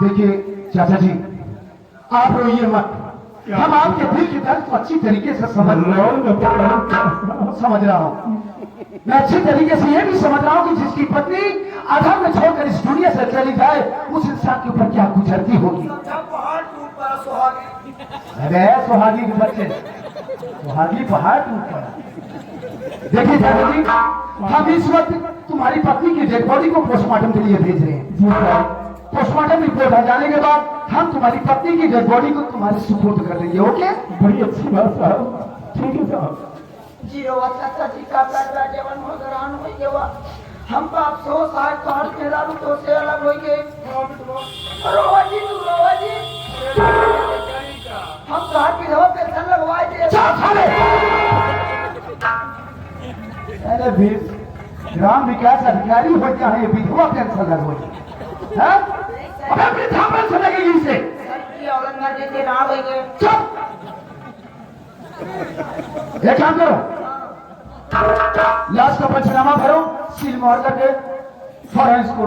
देखिए चाचा जी, आप रोइए मत। हम आपके दिल की दर्द को अच्छी तरीके से समझ रहा हूँ। मैं अच्छी तरीके से ये भी समझ रहा हूँ कि जिसकी पत्नी आधा में छोड़कर इस दुनिया से चली जाए, उस इंसान के ऊपर क्या गुजरती होगी। अरे सुहागी के बच्चे, सुहागी पहाड़ टूट पड़ा। देखिए चाचा जी, हम इस वक्त तुम्हारी पत्नी की डेड बॉडी को पोस्टमार्टम के लिए भेज रहे हैं। पोस्टमार्टम रिपोर्ट आ जाने के बाद हम तुम्हारी पत्नी की डेड बॉडी को तुम्हारे सुपुर्द कर देंगे। ओके, बड़ी अच्छी बात साहब। ठीक है साहब। जीरो चाचा जी का पैसा जीवन हैरान हो गया। हम तो अफसोस आज तोहर चेहरा तो से अलग हो गए। रोवा जी तू रोवा जी, हम तोहर विधवा पेंशन लगवाए थे। अरे भी ग्राम विकास अधिकारी हो क्या है, विधवा पेंशन लगवाई। अबे वृद्धा पेंशन लगेगी इसे। औरंगाबाद देते ना हो गए। चुप, एक काम करो, लाश का पंचनामा भरो, सील मोहर करके फौरन इसको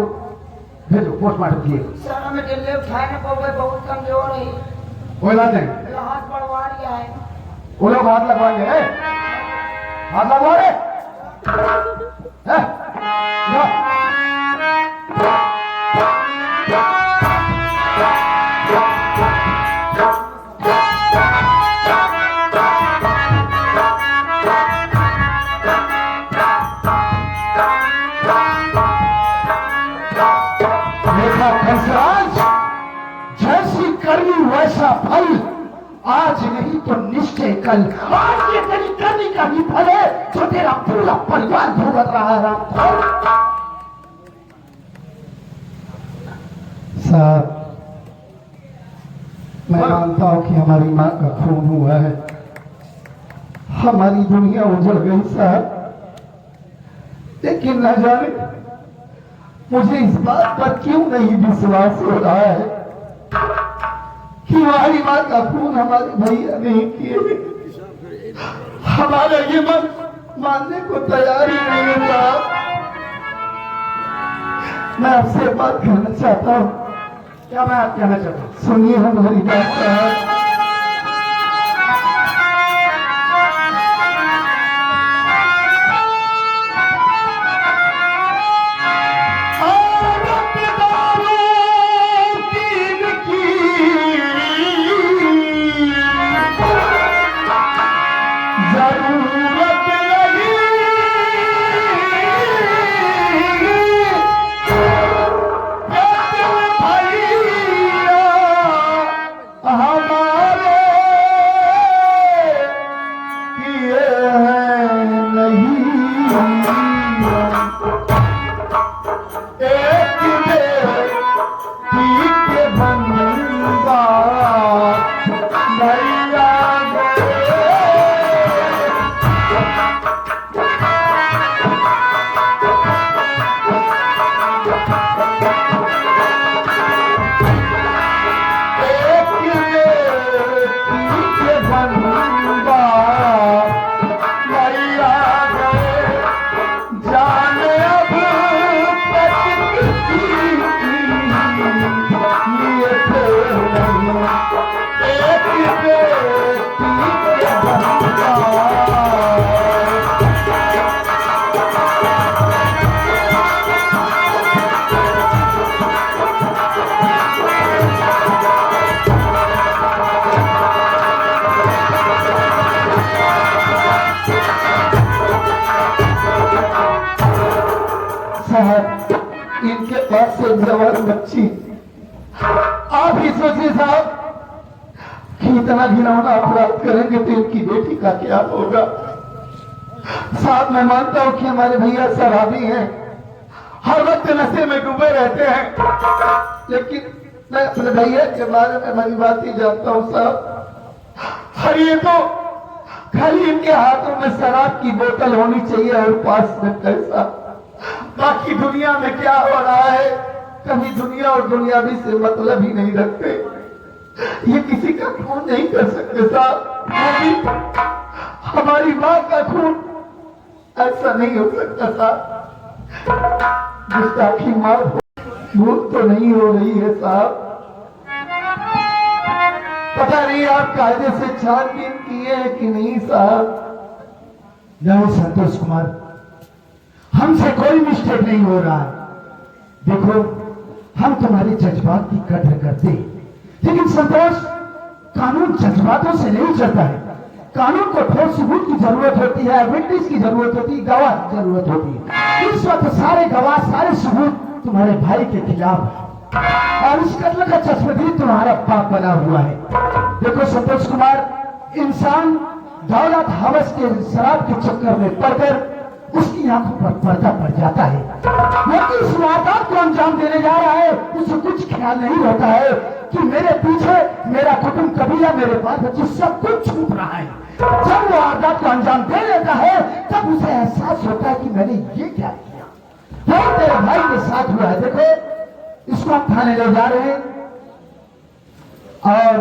भेजो पोस्टमार्टम किए। सर में दिल्ली उठाए न पाओगे, बहुत कमजोर है। कोई बात नहीं, हाथ बढ़वा लिया है। वो लोग हाथ लगवाएंगे। हाथ लगवा रहे जैसी करनी वैसा फल, आज नहीं तो निश्चय कल। आज ये तेरी करनी का भी फल है जो तेरा पूरा परिवार भुगत रहा है। साहब, मैं मानता हूँ कि हमारी माँ का खून हुआ है, हमारी दुनिया उजड़ गई साहब, लेकिन न जाने मुझे इस बात पर क्यों नहीं विश्वास हो रहा है कि हमारी माँ का खून हमारे भैया नहीं किए। हमारा ये मन मानने को तैयार ही नहीं है साहब। मैं आपसे बात कहना चाहता हूँ। क्या मैं आप कहना चाहता हूँ? सुनिए हमारी बात साहब। इनके पास से जवान बच्ची, आप ही सोचिए साहब कि इतना घिनौना अपराध करेंगे तो इनकी बेटी का क्या होगा। साहब, मैं मानता हूं कि हमारे भैया शराबी हैं, हर वक्त नशे में डूबे रहते हैं, लेकिन मैं अपने भैया के बारे में मेरी बात ही जानता हूं साहब। हर ये तो खाली इनके हाथों में शराब की बोतल होनी चाहिए और पास में पैसा, बाकी दुनिया में क्या हो रहा है कभी दुनिया और दुनियावी से मतलब ही नहीं रखते। ये किसी का खून नहीं कर सकते साहब, हमारी माँ का खून ऐसा नहीं हो सकता साहब। गुस्ताखी माँ भूल तो नहीं हो रही है साहब, पता नहीं आप कायदे से छानबीन किए हैं कि नहीं साहब। नहीं संतोष कुमार, हमसे कोई मिस्टेक नहीं हो रहा है। देखो, हम तुम्हारे जज्बात की कदर करते हैं, लेकिन संतोष, कानून जज्बातों से नहीं चलता है। कानून को ठोस सबूत की जरूरत होती है, विटनेस की जरूरत होती है, गवाह की जरूरत होती है। इस वक्त सारे गवाह, सारे सबूत तुम्हारे भाई के खिलाफ है और इस कत्ल का चश्मदीद तुम्हारा बाप बना हुआ है। देखो संतोष कुमार, इंसान दौलत हवस के शराब के चक्कर में पड़कर उसकी आंखों पर पर्दा पड़ जाता है। वो इस वारदात को अंजाम देने जा रहा है, उसे कुछ ख्याल नहीं होता है कि मेरे पीछे मेरा कुटुंब, कबीला, मेरे बाल बच्चे सब कुछ छुप रहा है। जब वो वारदात को अंजाम दे लेता है तब उसे एहसास होता है कि मैंने ये क्या किया। वो तेरे भाई के साथ हुआ है। देखो, इसको हम थाने ले जा रहे हैं और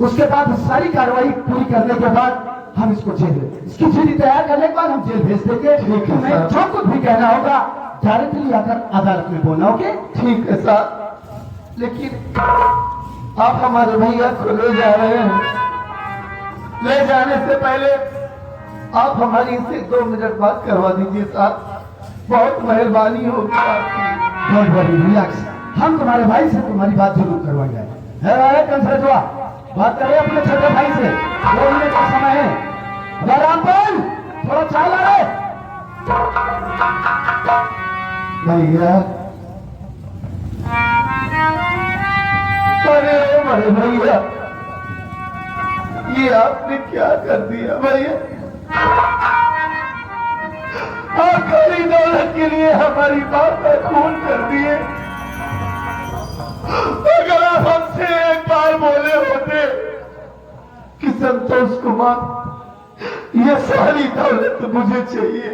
उसके बाद सारी कार्रवाई पूरी करने के बाद हम इसको जेल, इसकी चीनी तैयार करने के बाद हम जेल भेज देंगे। तुम्हें जो कुछ भी कहना होगा डायरेक्टली आकर अदालत में बोलना। ओके, ठीक है साहब, लेकिन आप हमारे भैया को ले जा रहे हैं, ले जाने से पहले आप हमारी इनसे 2 मिनट बात करवा दीजिए साहब, बहुत मेहरबानी होगी आपकी। डोंट वरी, रिलैक्स, हम तुम्हारे भाई से तुम्हारी बात जरूर करवाएंगे। कंसरजुआ, बात करें अपने छोटे भाई से, बोलने का समय है। राम बोल, थोड़ा चाय ला रहे। भैया, अरे बड़े भैया, ये आपने क्या कर दिया भैया? आप खाली दौलत के लिए हमारी बात का खून कर दिए। अगर आप हमसे एक बार बोले होते कि संतोष कुमार, ये सारी दौलत मुझे चाहिए,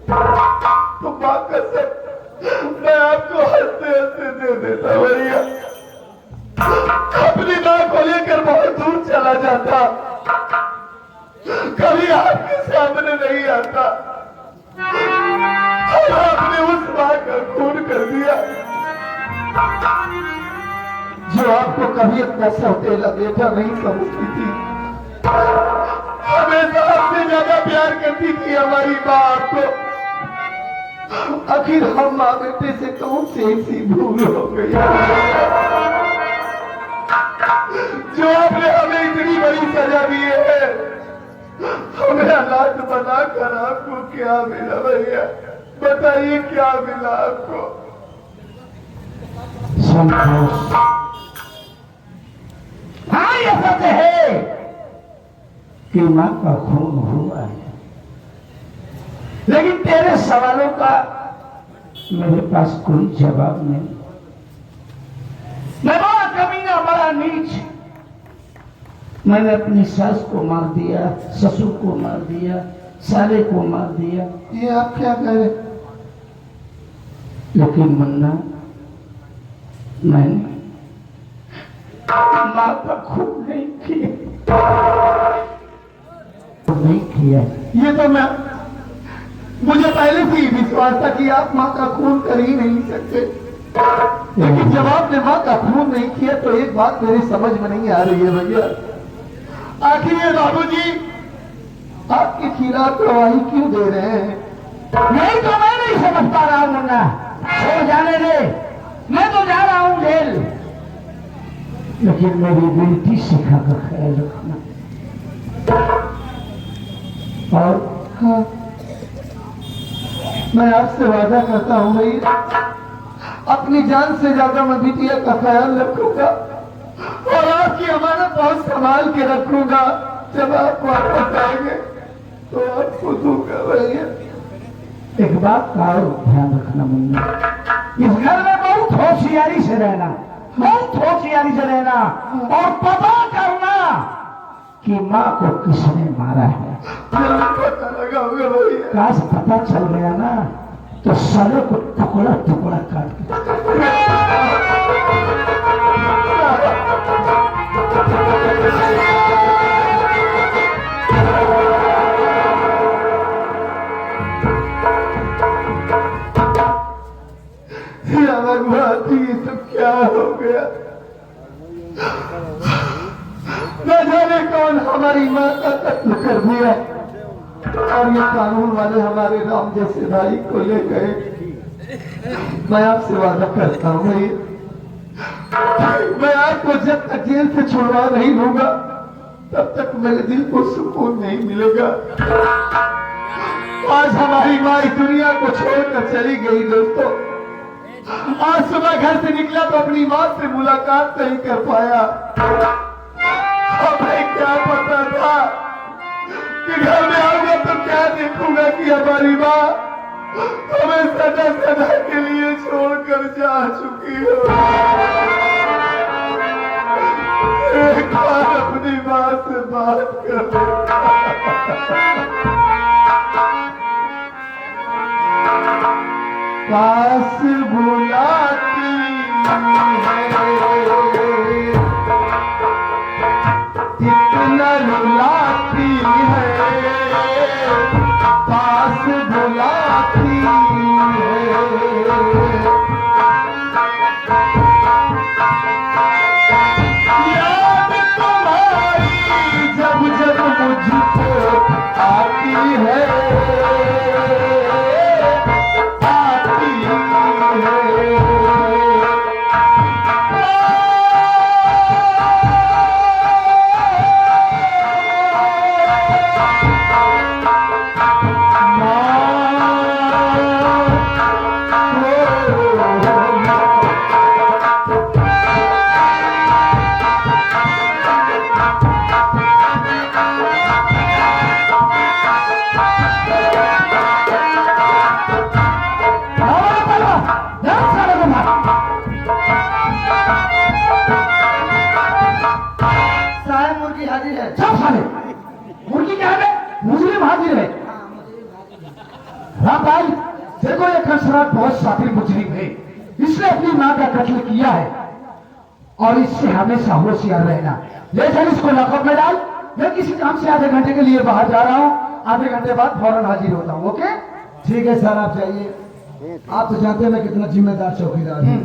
तो मां कसम मैं आपको हंसते हंसते दे देता भैया। अपनी मां को लेकर बहुत दूर चला जाता, कभी आपके सामने नहीं आता, और आपने उस मां का खून कर दिया जो आपको कभी अपना सौतेला बेटा नहीं समझती थी। हमेशा आपसे ज्यादा प्यार करती थी हमारी मां आपको। आखिर हम मां बेटे से कौन सी ऐसी भूल हो गई जो आपने हमें इतनी बड़ी सजा दी है? हमें अनाथ बनाकर आपको क्या मिला भैया? बताइए क्या मिला आपको? संतोष, हाँ ये सच है कि मां का खून हुआ है, लेकिन तेरे सवालों का मेरे पास कोई जवाब नहीं। मैं बड़ा कमीना, बड़ा नीच, मैंने अपनी सास को मार दिया, ससुर को मार दिया, साले को मार दिया। ये आप क्या करें? लेकिन मुन्ना, मैंने मां का खून नहीं किया, नहीं किया। ये तो मुझे पहले से ही विश्वास था कि आप मां का खून कर ही नहीं सकते, लेकिन जब आपने मां का खून नहीं किया तो एक बात मेरी समझ में नहीं आ रही है भैया। आखिर ये बाबूजी आपके खिलाफ गवाही क्यों दे रहे हैं? नहीं तो मैं नहीं समझ पा रहा हूं मुन्ना, छोड़ जाने दे, मैं तो जा रहा हूं जेल, लेकिन मेरी बेटी शिखा का ख्याल रखना। और हाँ, मैं आपसे वादा करता हूं भैया, अपनी जान से ज्यादा मैं बिटिया का ख्याल रखूंगा और आपकी अमानत बहुत संभाल के रखूंगा। जब आप वापस आएंगे तो आपको दूंगा भैया। एक बात का और ध्यान रखना मुन्ना, इस घर में बहुत होशियारी से रहना, बहुत होशियारी से रहना और पता करना कि माँ को किसने मारा है। पता लगाओगे भैया? काश पता चल गया ना तो साले को टुकड़ा टुकड़ा काट के भगवान, ये सब क्या हो गया? न जाने कौन हमारी माँ का कत्ल कर दिया और ये कानून वाले हमारे राम जैसे भाई को ले गए। मैं आपसे वादा करता हूँ मैं आपको जब तक जेल से छुड़वा नहीं लूंगा तब तक मेरे दिल को सुकून नहीं मिलेगा। आज हमारी माँ इस दुनिया को छोड़कर चली गई दोस्तों। आज सुबह घर से निकला तो अपनी माँ से मुलाकात नहीं कर पाया। हमें क्या पता था कि घर में आऊंगा तो क्या देखूंगा कि हमारी माँ हमें सदा सदा के लिए छोड़कर जा चुकी हो। एक बार अपनी माँ से बात कर पास बुलाती है इतना रुलाती है पास बुलाती है। याद तुम्हारी जब जब मुझको आती है मुर्गी क्या है? मुजरिम हाजिर है। राम भाई देखो ये कसरत बहुत शातिर मुजरिम है। इसने अपनी माँ का कत्ल किया है और इससे हमेशा होशियार रहना। ले चल इसको लॉकअप में डाल। मैं किसी काम से आधे घंटे के लिए बाहर जा रहा हूँ। आधे घंटे बाद फौरन हाजिर होता हूँ। ओके ठीक है सर, आप जाइए। आप तो जानते हैं मैं कितना जिम्मेदार चौकीदार हूँ।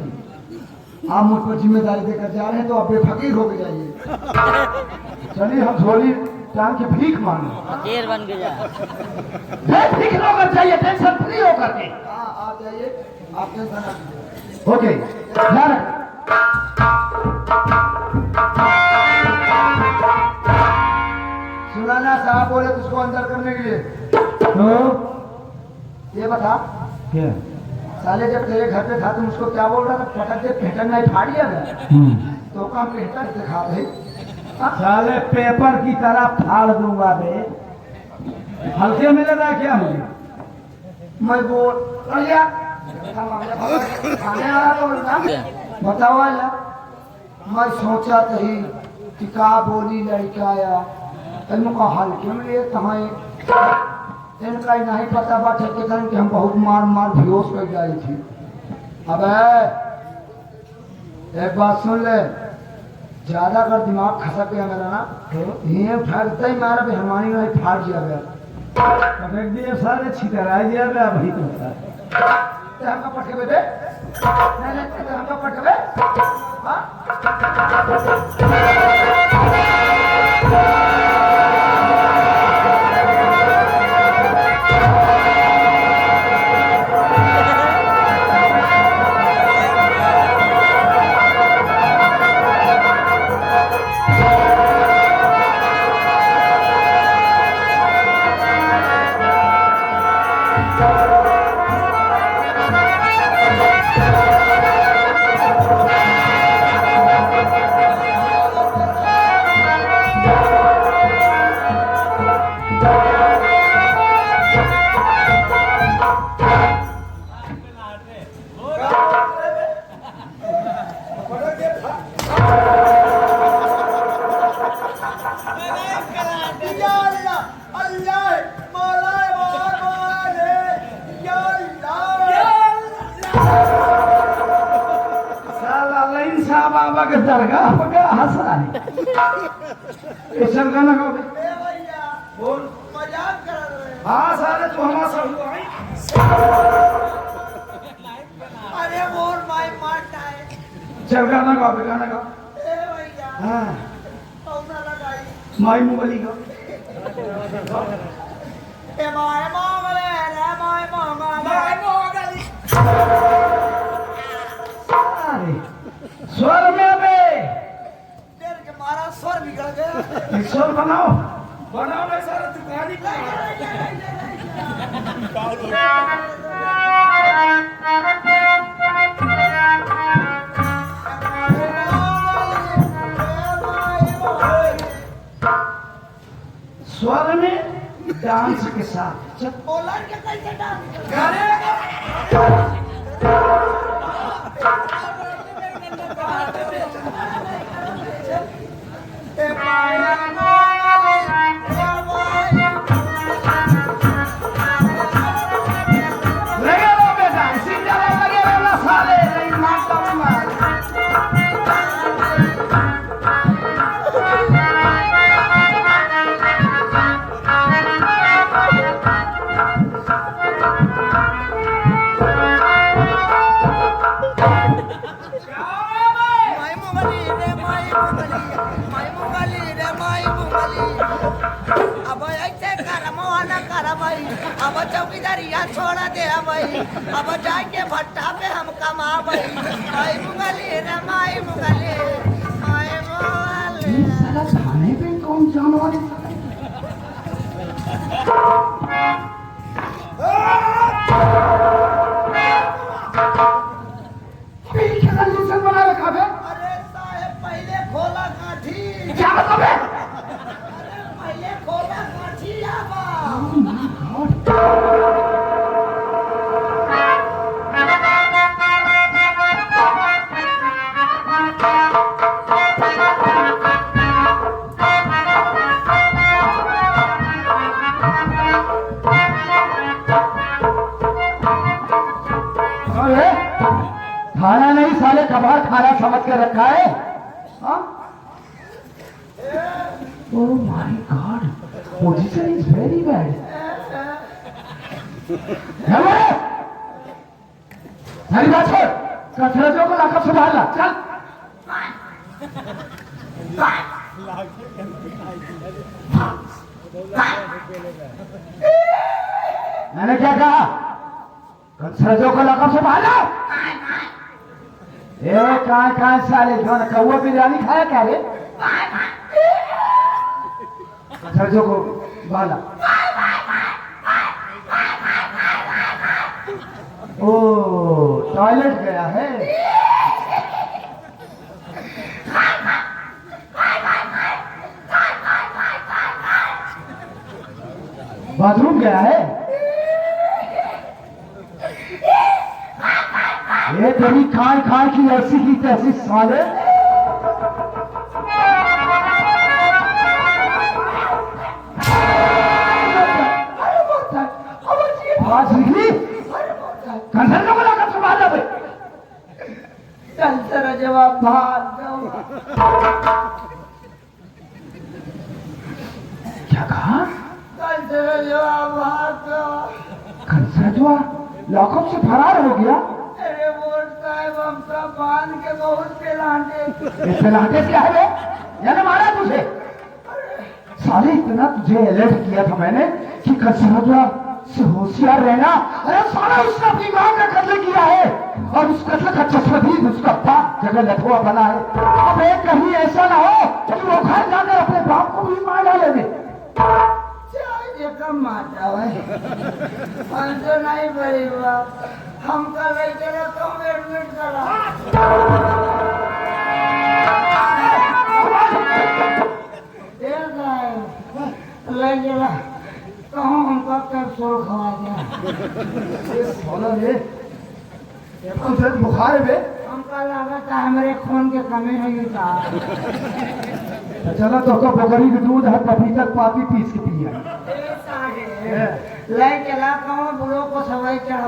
आप मुझ पर जिम्मेदारी देकर जा रहे हैं तो आप बेफकीर होकर जाइए। चलिए हम झोली टांग के भीख मांगे। फकीर बन गया। बेफिक्र होकर चाहिए, टेंशन फ्री होकर के। हाँ आप जाइए, आप टेंशन ना लीजिए। ओके ध्यान रख। सुनाना साहब बोले तुझको अंदर करने के लिए। तो ये बता क्या साले जब तेरे घर पे था तुम उसको क्या बोल रहा था? पटक दे पेटन नहीं फाड़ दिया गया तो काम पेटन दिखा दे। साले पेपर की तरह फाड़ दूंगा बे। हल्के में लगा क्या मुझे? मैं बोल लिया खाने वाला बोल रहा बताओ यार। मैं सोचा थी कि का बोली लड़का या इनका हल्के में लिए तुम्हें इनका ही नहीं पता बात है कि हम बहुत मार मार बेहोश कर जाई थी। अबे एक बात सुन ले, ज्यादा कर दिमाग खसक गया मेरा ना ये फटता ही मारा बेहमानी नहीं फाड़ दिया गया। पटक दिए सारे छितरा दिया गया भाई तुमका। हमका पटके बेटे नहीं हमका पटके बाबा के दरगाह पर क्या हंसा है? ऐसा गाना गाओ बोल। मजाक कर रहे हैं। हाँ सारे तो हमारा सब हुआ है। अरे मोर माय मारता है। चल गाना गाओ, गाना गाओ। ए भैया हाँ कौना लगाई माई मुगली का ए माय मोगले रे माय मोगली अरे स्वर में तेरे के मारा स्वर निकल गया स्वर बनाओ बनाओ ना सारा तू कहानी का स्वर में डांस के साथ चल बोला के कैसे डांस ए माय मोगले लगे लो बेटा सिंगल लगे लो साले नहीं मारता मार माय मुगली रे माय मुगली अब ऐसे करमवा न करमई अब चौकीदारिया छोड़ दे भाई अब जाके भट्टा पे हम कमाबई माय मुगली रे माय मुगली ये साला खाने पे कौन जानवर है? अबे ये क्या कंडीशन बना रखा है? अरे साहब पहले खोला काठी क्या मतलब है? अरे पहले खोला काठी आवा अरे खाना नहीं साले कबाड़ खाना समझ कर रखा है oh my God position is very bad मेरी बात छोड़ कचरा को लाकर संभाल ला चल मैंने क्या कहा कचरा को लाकर संभाल ला ए कहाँ साले जो न कौआ बिरयानी खाया क्या रे कचरा को बाला ओ टॉयलेट गया है बाथरूम गया है ये तेरी खाए की ऐसी की तैसी साले आज निकली कंधर को बुला कर संभाल भाई चल तेरा जवाब भाग जाओ क्या कहा चल तेरा जवाब भाग जाओ कंसरजवा लॉकअप से फरार हो गया अरे वोट साहब हम सब बांध के बहुत पिलांटे इससे लाटे क्या है यानी मारा तुझे साले इतना तुझे अलर्ट किया था मैंने कि कंसरजवा से होशियार रहना अरे सारा उसने अपनी मां का कत्ल किया है और उस कत्ल का चश्मदीद उसका बाप जगह लठुआ बना है अब एक कहीं ऐसा ना हो कि वो घर जाकर अपने बाप को भी मार डाले ये कम मार जाओ हम तो नहीं बड़ी बाप हम कल चलो तुम एडमिट करा ले चला कहूँ हमको कैप्सूल खवा दिया तुझे बुखार है बे हमका लगा था हमारे खून के कमी नहीं था चला तो का बकरी के दूध है पपीता पापी पीस के पिया ले चला कहूँ बुढ़ो को सवाई चढ़ा